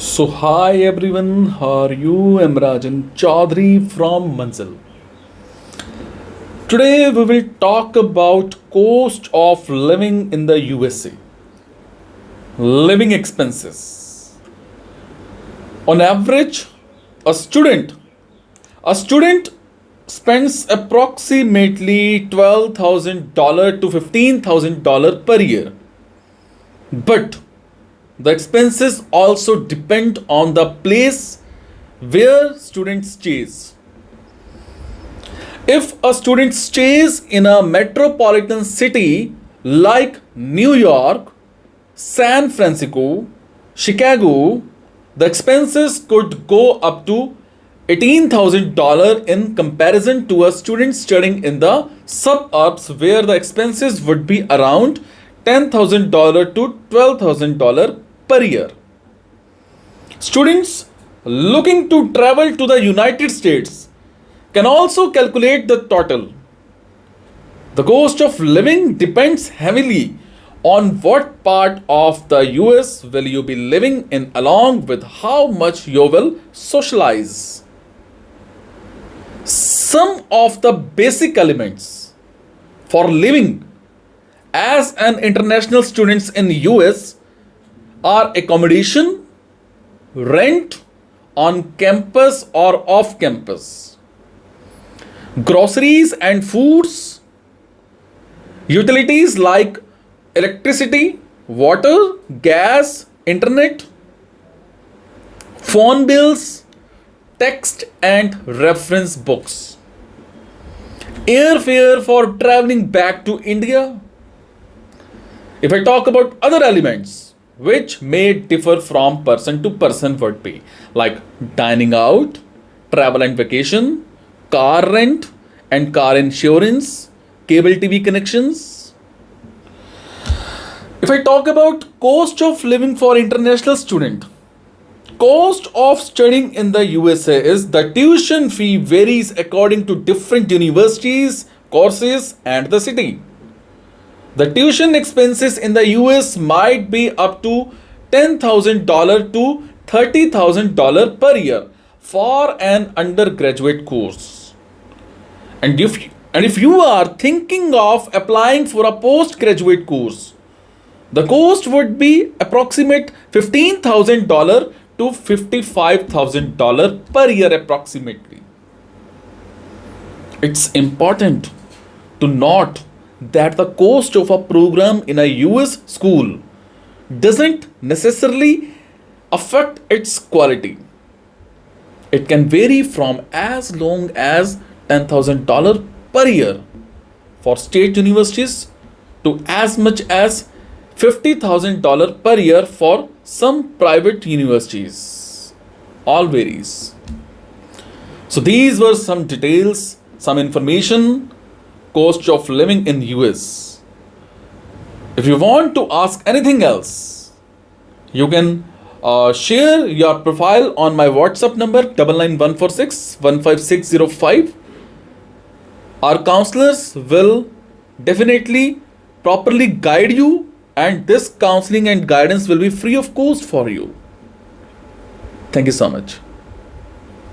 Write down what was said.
So, hi everyone, how are you? I'm Rajan Chaudhary from Manzil. Today we will talk about cost of living in the USA. Living expenses. On average, a student a student spends approximately $12,000 to $15,000 per year. But the expenses also depend on the place where student stays. If a student stays in a metropolitan city like New York, San Francisco, Chicago, the expenses could go up to $18,000 in comparison to a student studying in the suburbs where the expenses would be around $10,000 to $12,000 per year. Students looking to travel to the United States can also calculate the total. The cost of living depends heavily on what part of the US will you be living in along with how much you will socialize. Some of the basic elements for living as an international students in US are accommodation, rent on campus or off campus, groceries and foods, utilities like electricity, water, gas, internet, phone bills, text and reference books, airfare for traveling back to India. If I talk about other elements which may differ from person to person would be like dining out, travel and vacation, car rent and car insurance, cable TV connections. If I talk about cost of living for international student, cost of studying in the USA is the tuition fee varies according to different universities, courses and the city. The tuition expenses in the US might be up to $10,000 to $30,000 per year for an undergraduate course. And if you are thinking of applying for a postgraduate course, the cost would be approximate $15,000 to $55,000 per year approximately. It's important to note that the cost of a program in a US school doesn't necessarily affect its quality. It can vary from as low as $10,000 per year for state universities to as much as $50,000 per year for some private universities. All varies. So these were some details, some information, cost of living in US. If you want to ask anything else, you can share your profile on my WhatsApp number 99146 15605. Our counselors will definitely properly guide you, and this counseling and guidance will be free of cost for you. Thank you so much.